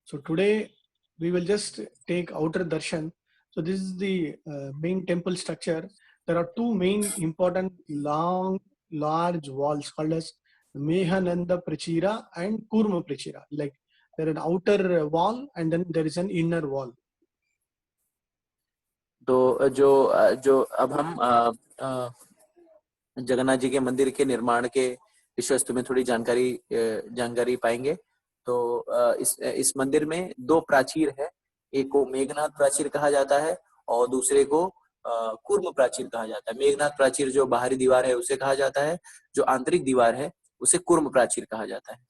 So today we will just take outer darshan. So this is the main temple structure. There are two main important large walls called as Mehananda Prachira and Kurma Prachira. Like there is an outer wall and then there is an inner wall. तो जो अब हम जगन्नाथ जी के मंदिर के निर्माण के विषय में थोड़ी जानकारी पाएंगे। तो इस मंदिर में 2 प्राचीर है। एक को मेघनाथ प्राचीर कहा जाता है और दूसरे को कूर्म प्राचीर कहा जाता है। मेघनाथ प्राचीर जो बाहरी दीवार है उसे कहा जाता है, जो आंतरिक दीवार है उसे कूर्म प्राचीर कहा जाता है।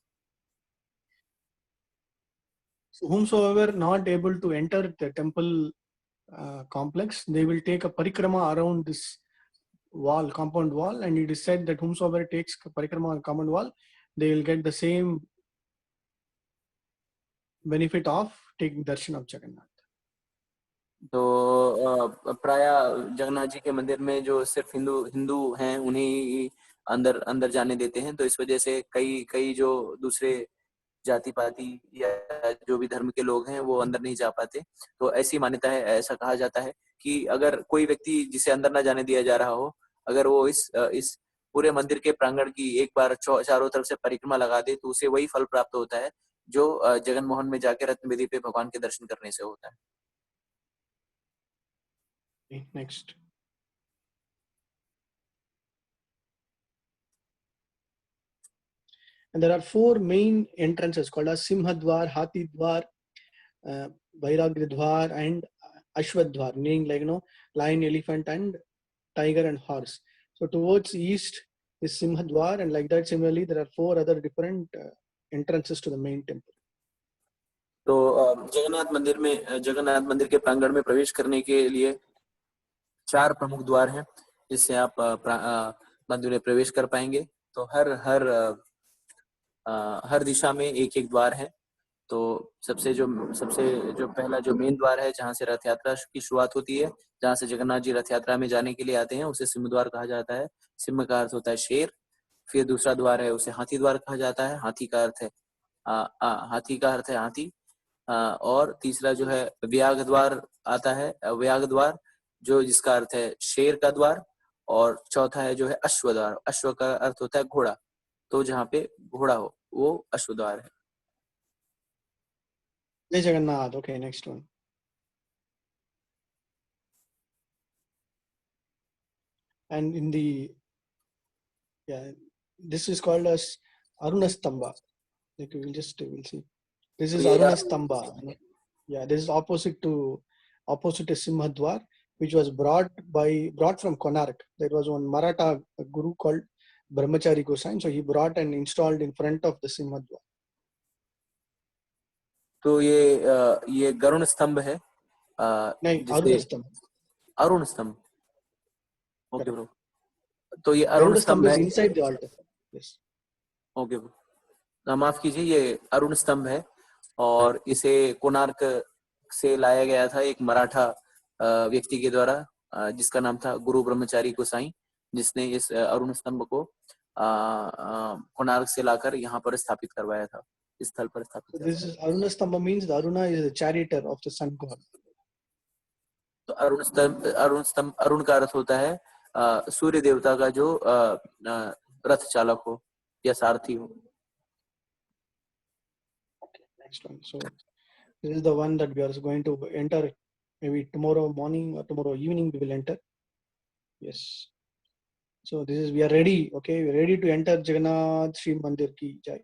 So whomsoever not able to enter the temple complex, they will take a parikrama around this wall, compound wall, and it is said that whomsoever takes parikrama on compound wall, they will get the same benefit of taking darshan of Jagannath. तो प्राय जगन्नाथ जी के मंदिर में जो सिर्फ हिंदू हैं उन्हीं अंदर जाने देते हैं। तो इस वजह से कई जो दूसरे जाति पाति या जो भी धर्म के लोग हैं वो अंदर नहीं जा पाते। तो ऐसी मान्यता है, ऐसा कहा जाता है कि अगर कोई व्यक्ति जिसे अंदर ना जाने दिया जा रहा हो, अगर वो इस पूरे मंदिर के प्रांगण की एक बार चारों तरफ से परिक्रमा लगा दे तो उसे वही फल प्राप्त होता है जो जगन मोहन में जाके रत्नवेदी पे भगवान के दर्शन करने से होता है। Next. And there are 4 main entrances called as Simhadwar, Hathidwar, Vairagridwar, and Ashwadwar, meaning like lion, elephant, and tiger and horse. So towards east is Simhadwar, and like that similarly there are 4 other different entrances to the main temple. तो जगन्नाथ मंदिर के प्रांगण में प्रवेश करने के लिए 4 प्रमुख द्वार हैं, जिससे आप मंदिर में प्रवेश कर पाएंगे। तो हर दिशा में एक द्वार है। तो सबसे जो पहला जो मेन द्वार है, जहाँ से रथ यात्रा की शुरुआत होती है, जहाँ से जगन्नाथ जी रथ यात्रा में जाने के लिए आते हैं, उसे सिंह द्वार कहा जाता है। सिंह का अर्थ होता है शेर। फिर दूसरा द्वार है उसे हाथी द्वार कहा जाता है। हाथी का अर्थ है हाथी। और तीसरा जो है व्याघ द्वार आता है, व्याघ द्वार जो जिसका अर्थ है शेर का द्वार। और चौथा है जो है अश्व द्वार। अश्व का अर्थ होता है घोड़ा, तो जहाँ पे घोड़ा हो वो अश्व द्वार है। Jai Jagannath. Okay, next one. And in the this is called as Arunastamba. Like we'll see. This तो is ये Arunastamba. Yeah, this is opposite to Simhadwar, which was brought from Konark. There was one Maratha guru called Brahmachari Gosai, so he brought and installed in front of the Simhadwar. तो ये गरुण स्तंभ है नहीं, जिसे Aruna स्तंभ. अरुण स्तंभ. Okay bro. तो ये अरुण Garuda स्तंभ स्तंभ है. is inside the altar. Yes. Okay bro. माफ कीजिए, ये अरुण स्तंभ है और इसे कोणार्क से लाया गया था एक मराठा व्यक्ति के द्वारा जिसका नाम था गुरु ब्रह्मचारी गोसाई, जिसने इस अरुण स्तंभ को कोणार्क से लाकर यहाँ पर स्थापित करवाया था, इस स्थल पर स्थापित. So this is Aruna Stamba means the Aruna is the charioteer of the sun god. तो अरुण का अर्थ होता है सूर्य देवता का जो रथ चालक हो या सारथी हो. Okay, next one. So this is the one that we are going to enter. Maybe tomorrow morning or tomorrow evening we will enter. Yes. So this is, we are ready. Okay, we are ready to enter Jagannath Shri Mandir ki jai.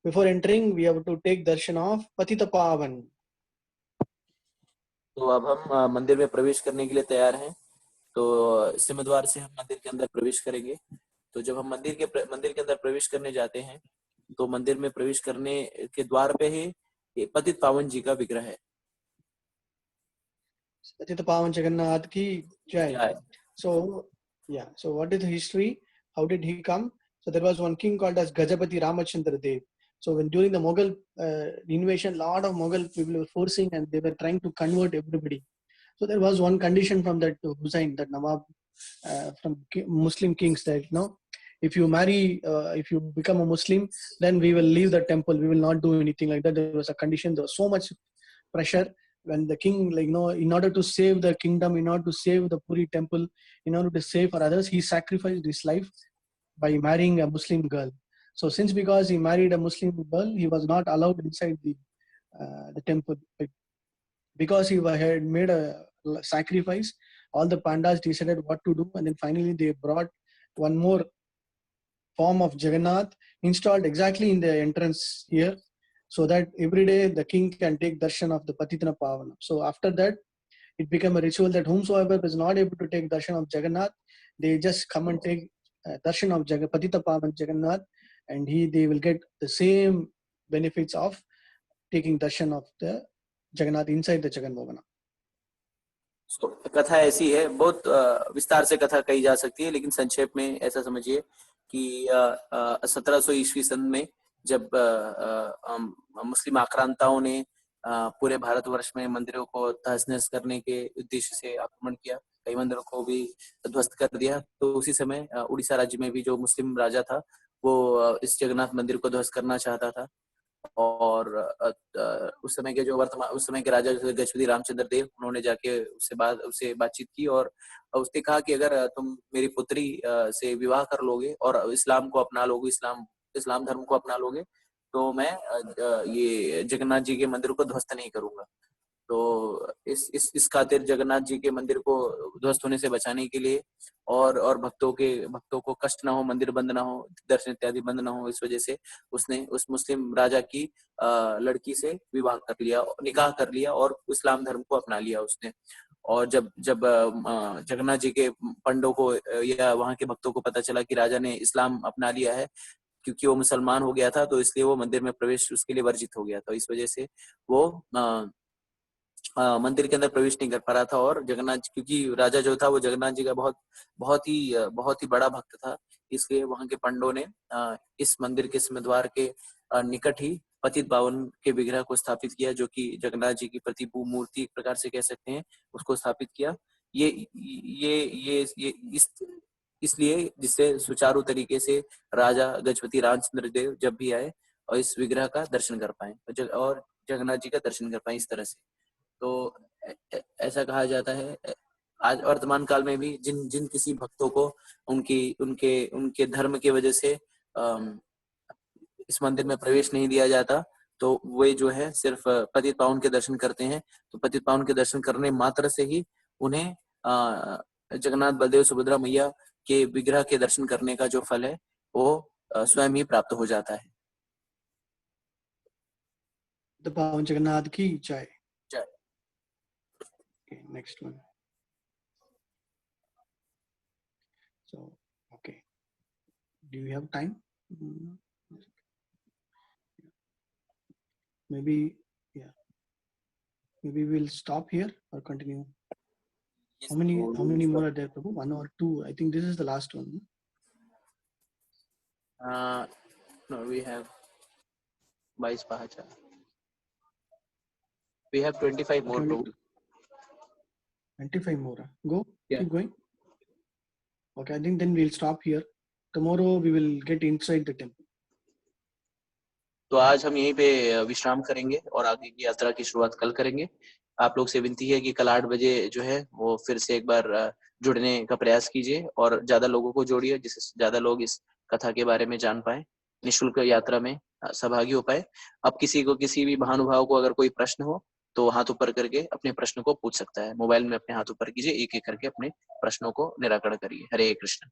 Before entering, we have to take darshan of Patita Pavan. तो अब हम मंदिर में प्रवेश करने के लिए तैयार हैं. तो सिंहद्वार से हम मंदिर के अंदर प्रवेश करेंगे. तो जब हम मंदिर के अंदर प्रवेश करने जाते हैं तो मंदिर में प्रवेश करने के द्वार पे ही पतित पावन जी का विग्रह है. Patita Pavan Jagannath ki jai. So yeah, so what is the history? How did he come? So there was one king called as Gajapati Ramachandra Dev. So when during the Mughal invasion, lot of Mughal people were forcing and they were trying to convert everybody. So there was one condition from that Hussain, that Nawab, from Muslim kings, that if you marry, if you become a Muslim, then we will leave the temple. We will not do anything like that. There was a condition. There was so much pressure when the king, in order to save the kingdom, in order to save the Puri temple, in order to save for others, he sacrificed his life by marrying a Muslim girl. So because he married a Muslim girl, he was not allowed inside the temple. Because he had made a sacrifice, all the Pandas decided what to do, and then finally they brought one more form of Jagannath installed exactly in the entrance here, so that every day the king can take darshan of the Patitana Pavana. So after that, it became a ritual that whomsoever is not able to take darshan of Jagannath, they just come and take darshan of Patita Pavan Jagannath, and they will get the same benefits of taking darshan of the Jagannath inside the Jagan Mohana. So, कथा ऐसी है, बहुत विस्तार से कथा कही जा सकती है, लेकिन संक्षेप में ऐसा समझिए कि 1700 ईस्वी सन में जब मुस्लिम आक्रांताओं ने पूरे भारतवर्ष में मंदिरों को तहस नहस करने के उद्देश्य से आक्रमण किया, कई मंदिरों को भी ध्वस्त कर दिया, तो उसी समय उड़ीसा राज्य में भी जो मुस्लिम राजा था वो इस जगन्नाथ मंदिर को ध्वस्त करना चाहता था. और उस समय के राजा गजपति रामचंद्र देव, उन्होंने जाके उससे बातचीत की और उसने कहा कि अगर तुम मेरी पुत्री से विवाह कर लोगे और इस्लाम को अपना लोगे, इस्लाम धर्म को अपना लोगे, तो मैं ये जगन्नाथ जी के मंदिर को ध्वस्त नहीं करूंगा. तो इस खातिर जगन्नाथ जी के मंदिर को ध्वस्त होने से बचाने के लिए और भक्तों को कष्ट ना हो, मंदिर बंद ना हो, दर्शन इत्यादि बंद ना हो, इस वजह से उसने उस मुस्लिम राजा की लड़की से विवाह कर लिया, निकाह कर लिया और इस्लाम धर्म को अपना लिया उसने. और जब जगन्नाथ जी के पंडों को या वहां के भक्तों को पता चला कि राजा ने इस्लाम अपना लिया है, क्योंकि वो मुसलमान हो गया था, तो इसलिए वो मंदिर में प्रवेश उसके लिए वर्जित हो गया था. इस वजह से वो मंदिर के अंदर प्रवेश नहीं कर पा रहा था. और जगन्नाथ, क्योंकि राजा जो था वो जगन्नाथ जी का बहुत ही बड़ा भक्त था, इसलिए वहां के पंडों ने इस मंदिर के सिंहद्वार के निकट ही पतित पावन के विग्रह को स्थापित किया, जो कि जगन्नाथ जी की प्रतिभू मूर्ति एक प्रकार से कह सकते हैं, उसको स्थापित किया. ये इसलिए जिससे सुचारू तरीके से राजा गजपति रामचंद्र देव जब भी आए और इस विग्रह का दर्शन कर पाए और जगन्नाथ जी का दर्शन कर पाए इस तरह से. तो ऐसा कहा जाता है. आज वर्तमान काल में भी जिन किसी भक्तों को उनके धर्म की वजह से इस मंदिर में प्रवेश नहीं दिया जाता, तो वे जो है सिर्फ पतित पावन के दर्शन करते हैं. तो पतित पावन के दर्शन करने मात्र से ही उन्हें जगन्नाथ बलदेव सुभद्रा मैया के विग्रह के दर्शन करने का जो फल है वो स्वयं ही प्राप्त हो जाता है। The Pavan Jagannath ki jai. जय। Okay, next one. So, okay. Do you have time? Mm, Maybe, yeah. Maybe we'll stop here or continue. How many more are there, Prabhu? One or two? I think this is the last one. No, we have 22 पहाचा. We have 25 more, Prabhu. 25 more. Go. Yeah. Keep going. Okay, I think then we'll stop here. Tomorrow we will get inside the temple. तो आज हम यहीं पे विश्राम करेंगे और आगे की यात्रा की शुरुआत कल करेंगे। आप लोग से विनती है कि कल 8 बजे जो है वो फिर से एक बार जुड़ने का प्रयास कीजिए और ज्यादा लोगों को जोड़िए, जिससे ज्यादा लोग इस कथा के बारे में जान पाए, निःशुल्क यात्रा में सहभागी हो पाए। अब किसी भी महानुभाव को अगर कोई प्रश्न हो तो हाथ ऊपर करके अपने प्रश्न को पूछ सकता है। मोबाइल में अपने हाथ ऊपर कीजिए, एक एक करके अपने प्रश्नों को निराकरण करिए। हरे कृष्ण।